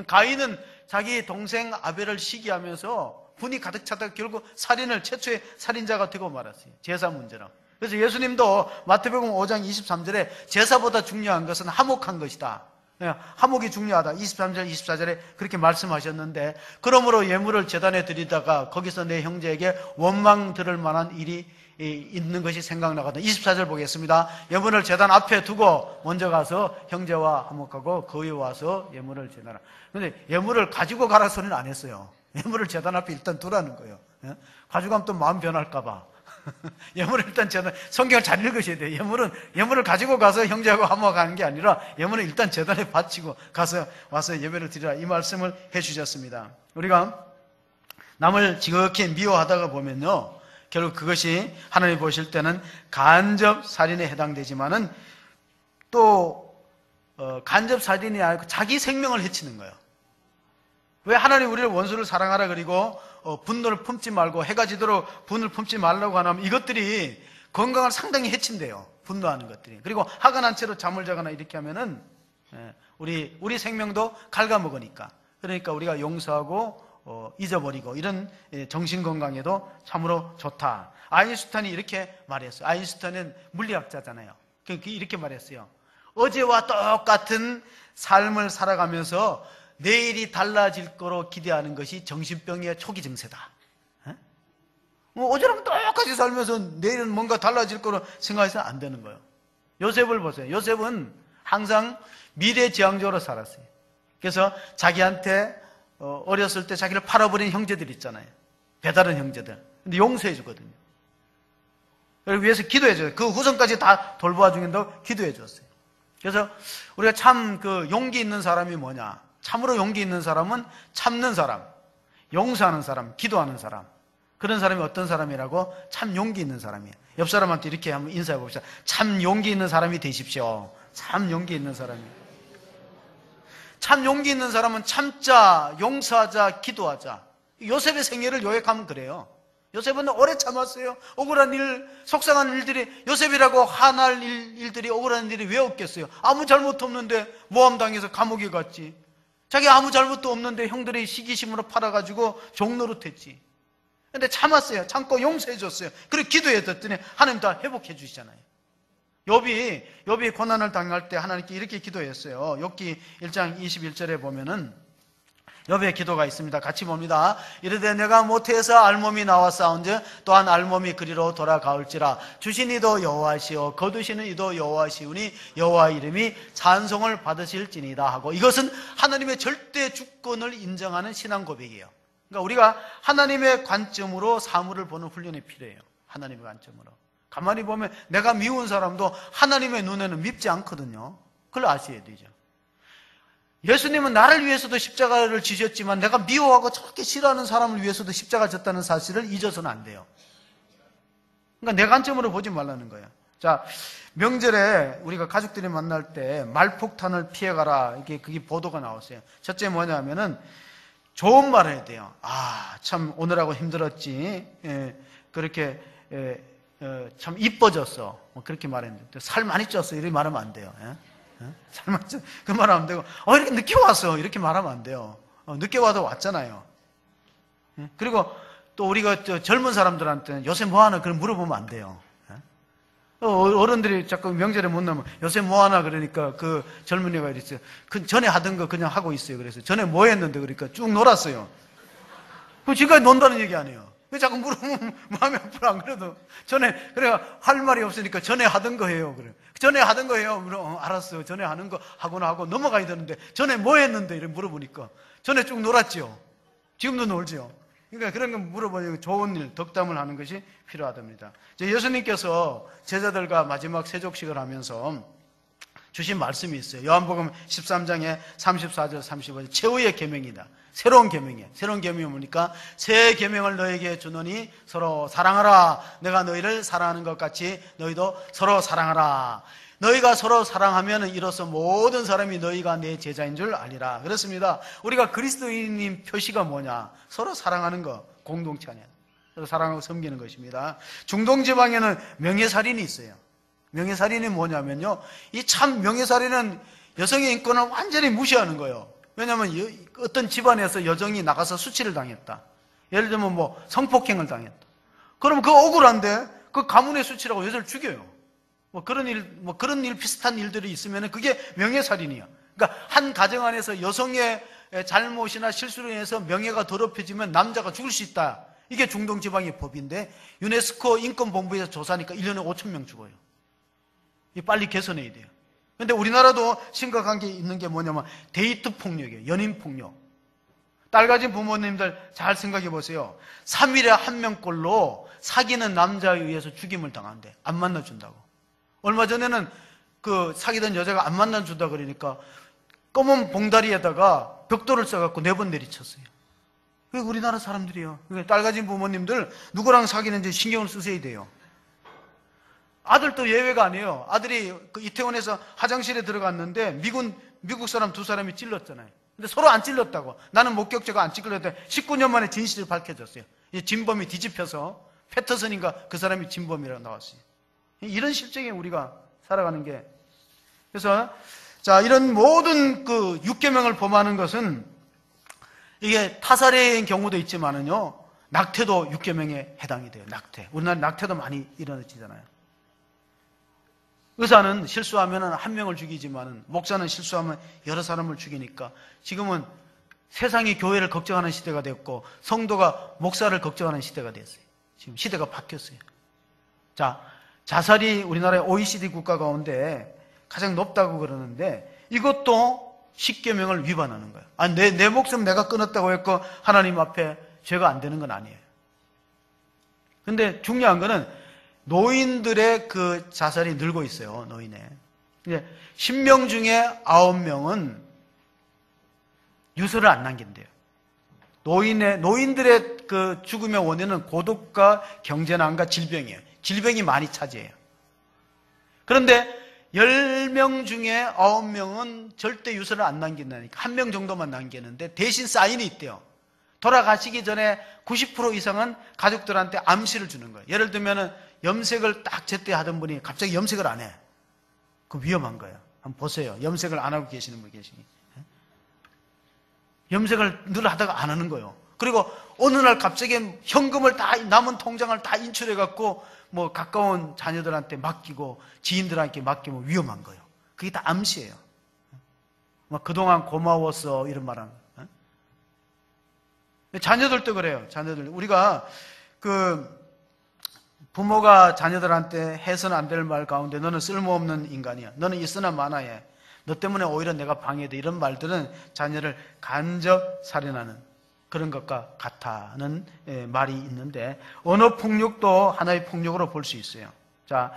가인은 자기 동생 아벨을 시기하면서 분이 가득 찼다 결국 살인을 최초의 살인자가 되고 말았어요. 제사 문제로. 그래서 예수님도 마태복음 5장 23절에 제사보다 중요한 것은 화목한 것이다. 화목이 중요하다. 23절, 24절에 그렇게 말씀하셨는데 그러므로 예물을 제단에 드리다가 거기서 내 형제에게 원망 들을 만한 일이 있는 것이 생각나거든. 24절 보겠습니다. 예물을 제단 앞에 두고 먼저 가서 형제와 화목하고 거기 와서 예물을 제단하라. 그런데 예물을 가지고 가라 소리는 안 했어요. 예물을 제단 앞에 일단 두라는 거예요. 가지고 가면 또 마음 변할까 봐. 예물을 일단 제단, 성경을 잘 읽으셔야 돼요. 예물을 가지고 가서 형제하고 화목하는 게 아니라 예물을 일단 제단에 바치고 가서 와서 예배를 드리라. 이 말씀을 해 주셨습니다. 우리가 남을 지극히 미워하다가 보면요. 결국 그것이 하나님 보실 때는 간접 살인에 해당되지만은 또 간접 살인이 아니고 자기 생명을 해치는 거예요. 왜 하나님 우리를 원수를 사랑하라 그리고 분노를 품지 말고 해가 지도록 분을 품지 말라고 하냐면 이것들이 건강을 상당히 해친대요. 분노하는 것들이. 그리고 화가 난 채로 잠을 자거나 이렇게 하면은 우리 생명도 갉아먹으니까. 그러니까 우리가 용서하고 잊어버리고 이런 정신 건강에도 참으로 좋다. 아인슈타인이 이렇게 말했어요. 아인슈타인은 물리학자잖아요. 이렇게 말했어요. 어제와 똑같은 삶을 살아가면서 내일이 달라질 거로 기대하는 것이 정신병의 초기 증세다. 어제랑 똑같이 살면서 내일은 뭔가 달라질 거로 생각해서는 안 되는 거예요. 요셉을 보세요. 요셉은 항상 미래지향적으로 살았어요. 그래서 자기한테 어렸을 때 자기를 팔아버린 형제들 있잖아요. 배다른 형제들. 근데 용서해 주거든요. 그걸 위해서 기도해 줘요. 그 후손까지 다 돌보아 주긴다고 기도해 줬어요. 그래서 우리가 참 그 용기 있는 사람이 뭐냐? 참으로 용기 있는 사람은 참는 사람, 용서하는 사람, 기도하는 사람. 그런 사람이 어떤 사람이라고? 참 용기 있는 사람이에요. 옆 사람한테 이렇게 한번 인사해 봅시다. 참 용기 있는 사람이 되십시오. 참 용기 있는 사람이. 참 용기 있는 사람은 참자, 용서하자, 기도하자. 요셉의 생애를 요약하면 그래요. 요셉은 오래 참았어요. 억울한 일, 속상한 일들이, 요셉이라고 화날 일들이, 억울한 일이 왜 없겠어요? 아무 잘못 없는데 모함당해서 감옥에 갔지. 자기 아무 잘못도 없는데 형들이 시기심으로 팔아가지고 종노릇했지. 근데 참았어요. 참고 용서해줬어요. 그리고 기도해줬더니 하나님 다 회복해 주시잖아요. 욥이 고난을 당할 때 하나님께 이렇게 기도했어요. 욥기 1장 21절에 보면은 욥의 기도가 있습니다. 같이 봅니다. 이르되 내가 모태에서 알몸이 나왔사온즉 또한 알몸이 그리로 돌아가올지라. 주신 이도 여호와시오 거두시는 이도 여호와시오니 여호와 이름이 찬송을 받으실지니이다 하고, 이것은 하나님의 절대 주권을 인정하는 신앙 고백이에요. 그러니까 우리가 하나님의 관점으로 사물을 보는 훈련이 필요해요. 하나님의 관점으로. 가만히 보면 내가 미운 사람도 하나님의 눈에는 밉지 않거든요. 그걸 아셔야 되죠. 예수님은 나를 위해서도 십자가를 지셨지만 내가 미워하고 저렇게 싫어하는 사람을 위해서도 십자가 졌다는 사실을 잊어서는 안 돼요. 그러니까 내 관점으로 보지 말라는 거예요. 자, 명절에 우리가 가족들이 만날 때 말폭탄을 피해가라, 이게 그게 보도가 나왔어요. 첫째 뭐냐면은 좋은 말을 해야 돼요. 참 오늘하고 힘들었지. 그렇게 참 이뻐졌어. 뭐 그렇게 말했는데 살 많이 쪘어. 이렇게 말하면 안 돼요. 살 많이 쪘어. 그 말하면 안 되고 이렇게 늦게 왔어. 이렇게 말하면 안 돼요. 늦게 와도 왔잖아요. 그리고 또 우리가 젊은 사람들한테는 요새 뭐 하나 그런 물어보면 안 돼요. 어른들이 자꾸 명절에 못 나면 요새 뭐 하나 그러니까 그 젊은이가 이랬어요. 그 전에 하던 거 그냥 하고 있어요. 그래서 전에 뭐 했는데 그러니까 쭉 놀았어요. 그 지금까지 논다는 얘기 아니에요. 왜 자꾸 물으면 마음이 아프라 안 그래도 전에 그래 할 말이 없으니까 전에 하던 거 해요. 그래. 전에 하던 거 해요. 알았어요. 전에 하는 거 하거나 하고 넘어가야 되는데 전에 뭐 했는데 이렇게 물어보니까 전에 쭉 놀았죠. 지금도 놀죠. 그러니까 그런 거 물어보니까 좋은 일, 덕담을 하는 것이 필요하답니다. 예수님께서 제자들과 마지막 세족식을 하면서 주신 말씀이 있어요. 요한복음 13장에 34절 35절 최후의 계명이다. 새로운 계명이에요. 새로운 계명이 뭡니까? 새 계명을 너에게 주노니 서로 사랑하라. 내가 너희를 사랑하는 것 같이 너희도 서로 사랑하라. 너희가 서로 사랑하면 이로써 모든 사람이 너희가 내 제자인 줄 알리라. 그렇습니다. 우리가 그리스도인인 표시가 뭐냐? 서로 사랑하는 거, 공동체 아니야. 서로 사랑하고 섬기는 것입니다. 중동지방에는 명예살인이 있어요. 명예살인이 뭐냐면요, 이 참 명예살인은 여성의 인권을 완전히 무시하는 거예요. 왜냐하면 어떤 집안에서 여성이 나가서 수치를 당했다. 예를 들면 뭐 성폭행을 당했다. 그러면 그거 억울한데 그 가문의 수치라고 여자를 죽여요. 그런 일 비슷한 일들이 있으면 그게 명예살인이야. 그러니까 한 가정 안에서 여성의 잘못이나 실수로 인해서 명예가 더럽혀지면 남자가 죽을 수 있다. 이게 중동지방의 법인데 유네스코 인권본부에서 조사하니까 1년에 5,000명 죽어요. 이 빨리 개선해야 돼요. 그런데 우리나라도 심각한 게 있는 게 뭐냐면 데이트 폭력이에요. 연인 폭력. 딸 가진 부모님들 잘 생각해 보세요. 3일에 1명꼴로 사귀는 남자에 의해서 죽임을 당한대. 안 만나준다고. 얼마 전에는 그 사귀던 여자가 안 만나준다 그러니까 검은 봉다리에다가 벽돌을 써갖고 4번 내리쳤어요. 그게 우리나라 사람들이에요. 그러니까 딸 가진 부모님들 누구랑 사귀는지 신경을 쓰셔야 돼요. 아들도 예외가 아니에요. 아들이 그 이태원에서 화장실에 들어갔는데 미국 사람 2사람이 찔렀잖아요. 근데 서로 안 찔렀다고. 나는 목격자가 안 찔렀는데 19년 만에 진실이 밝혀졌어요. 진범이 뒤집혀서 패터슨인가 그 사람이 진범이라고 나왔어요. 이런 실정에 우리가 살아가는 게. 그래서 자, 이런 모든 그 6계명을 범하는 것은 이게 타살의 경우도 있지만은요, 낙태도 6계명에 해당이 돼요. 낙태. 우리나라 낙태도 많이 일어나지잖아요. 의사는 실수하면 1명을 죽이지만은 목사는 실수하면 여러 사람을 죽이니까 지금은 세상이 교회를 걱정하는 시대가 됐고 성도가 목사를 걱정하는 시대가 됐어요. 지금 시대가 바뀌었어요. 자, 자살이 우리나라의 OECD 국가 가운데 가장 높다고 그러는데 이것도 10계명을 위반하는 거예요. 내 목숨 내가 끊었다고 했고 하나님 앞에 죄가 안 되는 건 아니에요. 근데 중요한 거는 노인들의 그 자살이 늘고 있어요. 노인의. 10명 중에 9명은 유서를 안 남긴대요. 노인들의 그 죽음의 원인은 고독과 경제난과 질병이에요. 질병이 많이 차지해요. 그런데 10명 중에 9명은 절대 유서를 안 남긴다니까 1명 정도만 남기는데 대신 사인이 있대요. 돌아가시기 전에 90% 이상은 가족들한테 암시를 주는 거예요. 예를 들면 염색을 딱 제때 하던 분이 갑자기 염색을 안 해. 그거 위험한 거예요. 한번 보세요. 염색을 안 하고 계시는 분 계시니. 염색을 늘 하다가 안 하는 거예요. 그리고 어느 날 갑자기 현금을 다 남은 통장을 다 인출해갖고 뭐 가까운 자녀들한테 맡기고 지인들한테 맡기면 위험한 거예요. 그게 다 암시예요. 막 그동안 고마웠어 이런 말하는 거예요. 자녀들도 그래요. 자녀들 우리가 그 부모가 자녀들한테 해서는 안 될 말 가운데 너는 쓸모없는 인간이야. 너는 있으나 마나해. 너 때문에 오히려 내가 방해돼. 이런 말들은 자녀를 간접 살인하는 그런 것과 같다는 말이 있는데 언어 폭력도 하나의 폭력으로 볼 수 있어요. 자,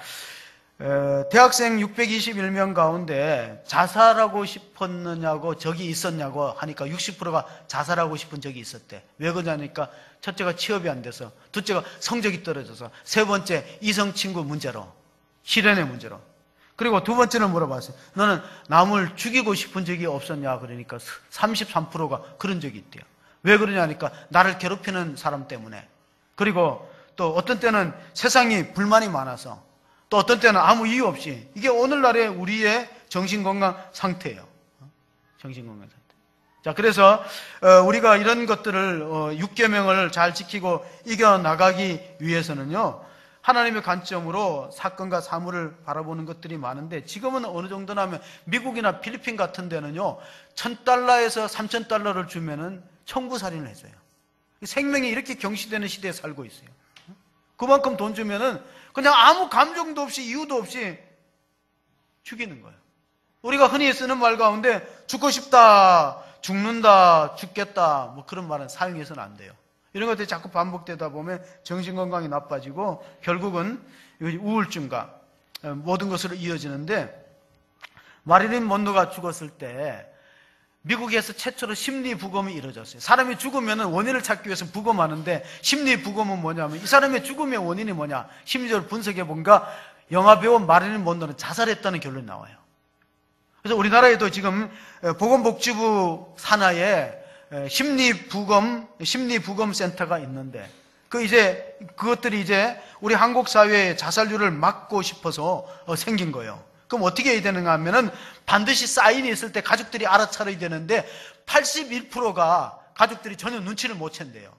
대학생 621명 가운데 자살하고 싶었느냐고 적이 있었냐고 하니까 60%가 자살하고 싶은 적이 있었대. 왜 그러냐니까 첫째가 취업이 안 돼서, 둘째가 성적이 떨어져서, 세 번째 이성 친구 문제로, 실연의 문제로. 그리고 두 번째는 물어봤어요. 너는 남을 죽이고 싶은 적이 없었냐? 그러니까 33%가 그런 적이 있대요. 왜 그러냐니까 나를 괴롭히는 사람 때문에. 그리고 또 어떤 때는 세상이 불만이 많아서, 또 어떤 때는 아무 이유 없이. 이게 오늘날의 우리의 정신건강 상태예요. 정신건강 상태. 자, 그래서 우리가 이런 것들을 6계명을 잘 지키고 이겨나가기 위해서는요, 하나님의 관점으로 사건과 사물을 바라보는 것들이 많은데, 지금은 어느 정도나 하면 미국이나 필리핀 같은 데는요, $1,000에서 $3,000를 주면은 청부살인을 해줘요. 생명이 이렇게 경시되는 시대에 살고 있어요. 그만큼 돈 주면은 그냥 아무 감정도 없이 이유도 없이 죽이는 거예요. 우리가 흔히 쓰는 말 가운데 죽고 싶다, 죽는다, 죽겠다, 뭐 그런 말은 사용해서는 안 돼요. 이런 것들이 자꾸 반복되다 보면 정신건강이 나빠지고 결국은 우울증과 모든 것으로 이어지는데, 마릴린 먼로가 죽었을 때 미국에서 최초로 심리부검이 이루어졌어요. 사람이 죽으면 원인을 찾기 위해서 부검하는데, 심리부검은 뭐냐면 이 사람의 죽음의 원인이 뭐냐 심리적으로 분석해보니까 영화배우 마릴린 먼로는 자살했다는 결론이 나와요. 그래서 우리나라에도 지금 보건복지부 산하에 심리부검 센터가 있는데, 그것들이 이제 우리 한국 사회의 자살률을 막고 싶어서 생긴 거예요. 그럼 어떻게 해야 되는가 하면은 반드시 사인이 있을 때 가족들이 알아차려야 되는데 81%가 가족들이 전혀 눈치를 못 챈대요.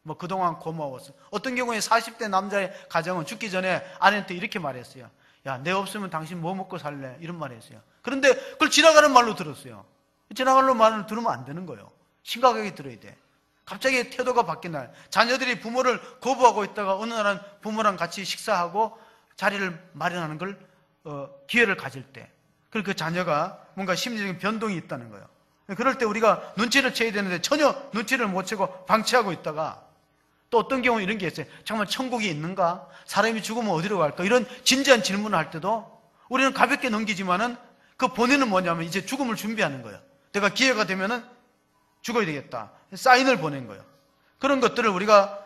뭐 그동안 고마웠어. 어떤 경우에 40대 남자의 가정은 죽기 전에 아내한테 이렇게 말했어요. 야, 내 없으면 당신 뭐 먹고 살래? 이런 말 했어요. 그런데 그걸 지나가는 말로 들었어요. 지나가는 말을 들으면 안 되는 거예요. 심각하게 들어야 돼. 갑자기 태도가 바뀐 날, 자녀들이 부모를 거부하고 있다가 어느 날은 부모랑 같이 식사하고 자리를 마련하는 걸 기회를 가질 때, 그리고 그 자녀가 뭔가 심리적인 변동이 있다는 거예요. 그럴 때 우리가 눈치를 채야 되는데 전혀 눈치를 못 채고 방치하고 있다가, 또 어떤 경우는 이런 게 있어요. 정말 천국이 있는가? 사람이 죽으면 어디로 갈까? 이런 진지한 질문을 할 때도 우리는 가볍게 넘기지만은 그 본인은 뭐냐면 이제 죽음을 준비하는 거예요. 내가 기회가 되면은 죽어야 되겠다. 사인을 보낸 거예요. 그런 것들을 우리가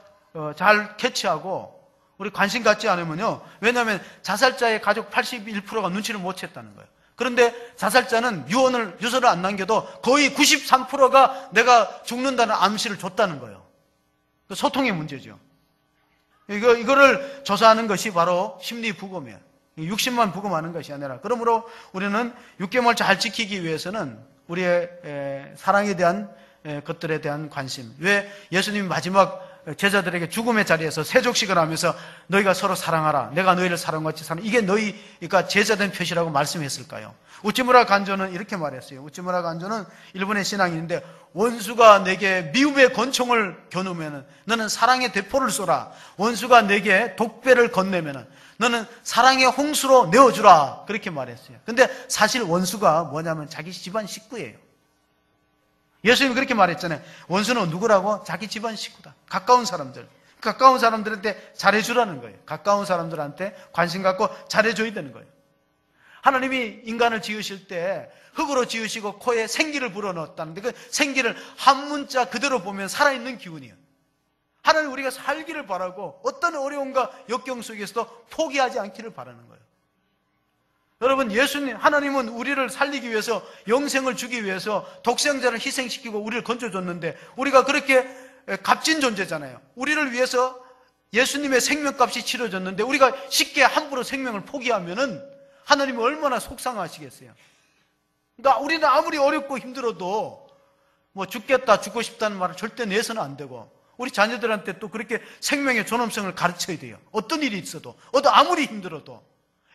잘 캐치하고 우리 관심 갖지 않으면요. 왜냐하면 자살자의 가족 81%가 눈치를 못 챘다는 거예요. 그런데 자살자는 유서를 안 남겨도 거의 93%가 내가 죽는다는 암시를 줬다는 거예요. 소통의 문제죠. 이거를 조사하는 것이 바로 심리부검이에요. 60만 부검하는 것이 아니라, 그러므로 우리는 6계명을 잘 지키기 위해서는 우리의 사랑에 대한 것들에 대한 관심. 왜 예수님이 마지막 제자들에게 죽음의 자리에서 세족식을 하면서 너희가 서로 사랑하라, 내가 너희를 사랑같이 사랑, 이게 너희가 제자된 표시라고 말씀했을까요? 우찌무라 간조는 이렇게 말했어요. 우찌무라 간조는 일본의 신앙인인데, 원수가 내게 미움의 권총을 겨누면은 너는 사랑의 대포를 쏘라. 원수가 내게 독배를 건네면은 너는 사랑의 홍수로 내어주라. 그렇게 말했어요. 근데 사실 원수가 뭐냐면 자기 집안 식구예요. 예수님이 그렇게 말했잖아요. 원수는 누구라고? 자기 집안 식구다. 가까운 사람들. 가까운 사람들한테 잘해주라는 거예요. 가까운 사람들한테 관심 갖고 잘해줘야 되는 거예요. 하나님이 인간을 지으실 때 흙으로 지으시고 코에 생기를 불어넣었다는데, 그 생기를 한 문자 그대로 보면 살아있는 기운이에요. 하나님 우리가 살기를 바라고 어떤 어려움과 역경 속에서도 포기하지 않기를 바라는 거예요. 여러분, 하나님은 우리를 살리기 위해서, 영생을 주기 위해서 독생자를 희생시키고 우리를 건져줬는데, 우리가 그렇게 값진 존재잖아요. 우리를 위해서 예수님의 생명값이 치러졌는데 우리가 쉽게 함부로 생명을 포기하면은 하나님이 얼마나 속상하시겠어요. 그러니까 우리는 아무리 어렵고 힘들어도 뭐 죽겠다, 죽고 싶다는 말을 절대 내서는 안 되고, 우리 자녀들한테 또 그렇게 생명의 존엄성을 가르쳐야 돼요. 어떤 일이 있어도, 아무리 힘들어도.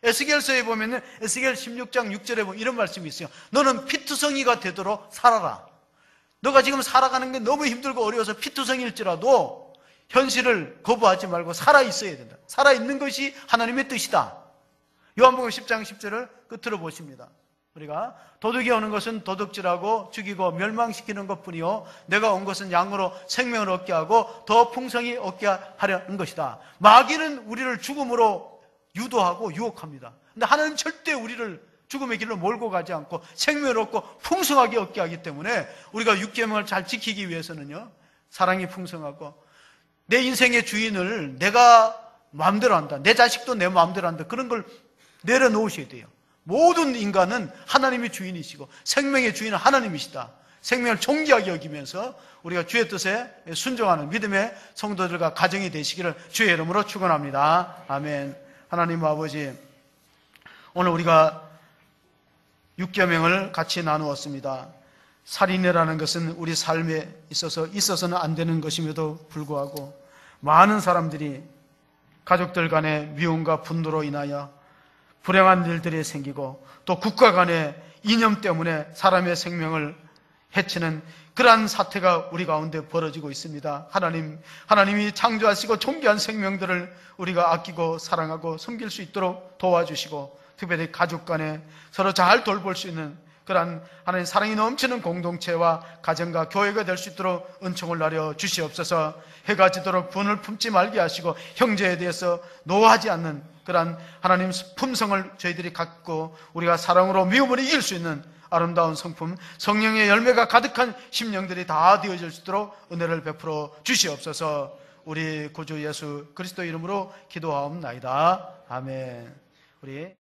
에스겔서에 보면은 에스겔 16장 6절에 보면 이런 말씀이 있어요. 너는 피투성이가 되도록 살아라. 너가 지금 살아가는 게 너무 힘들고 어려워서 피투성일지라도 현실을 거부하지 말고 살아있어야 된다. 살아있는 것이 하나님의 뜻이다. 요한복음 10장 10절을 끝으로 보십니다. 우리가 도둑이 오는 것은 도둑질하고 죽이고 멸망시키는 것뿐이요, 내가 온 것은 양으로 생명을 얻게 하고 더 풍성히 얻게 하려는 것이다. 마귀는 우리를 죽음으로 유도하고 유혹합니다. 근데 하나님은 절대 우리를 죽음의 길로 몰고 가지 않고 생명을 얻고 풍성하게 얻게 하기 때문에 우리가 6계명을 잘 지키기 위해서는요, 사랑이 풍성하고 내 인생의 주인을 내가 마음대로 한다, 내 자식도 내 마음대로 한다, 그런 걸 내려놓으셔야 돼요. 모든 인간은 하나님이 주인이시고 생명의 주인은 하나님이시다. 생명을 존귀하게 여기면서 우리가 주의 뜻에 순종하는 믿음의 성도들과 가정이 되시기를 주의 이름으로 축원합니다. 아멘. 하나님 아버지, 오늘 우리가 육계명을 같이 나누었습니다. 살인이라는 것은 우리 삶에 있어서는 안 되는 것임에도 불구하고 많은 사람들이 가족들 간의 미움과 분노로 인하여 불행한 일들이 생기고 또 국가 간의 이념 때문에 사람의 생명을 해치는 그러한 사태가 우리 가운데 벌어지고 있습니다. 하나님이 창조하시고 존귀한 생명들을 우리가 아끼고 사랑하고 섬길 수 있도록 도와주시고 특별히 가족 간에 서로 잘 돌볼 수 있는 그러한 하나님 사랑이 넘치는 공동체와 가정과 교회가 될 수 있도록 은총을 나려 주시옵소서. 해가 지도록 분을 품지 말게 하시고 형제에 대해서 노하지 않는 그러한 하나님 품성을 저희들이 갖고 우리가 사랑으로 미움을 이길 수 있는 아름다운 성품, 성령의 열매가 가득한 심령들이 다 되어질 수 있도록 은혜를 베풀어 주시옵소서. 우리 구주 예수 그리스도 이름으로 기도하옵나이다. 아멘. 우리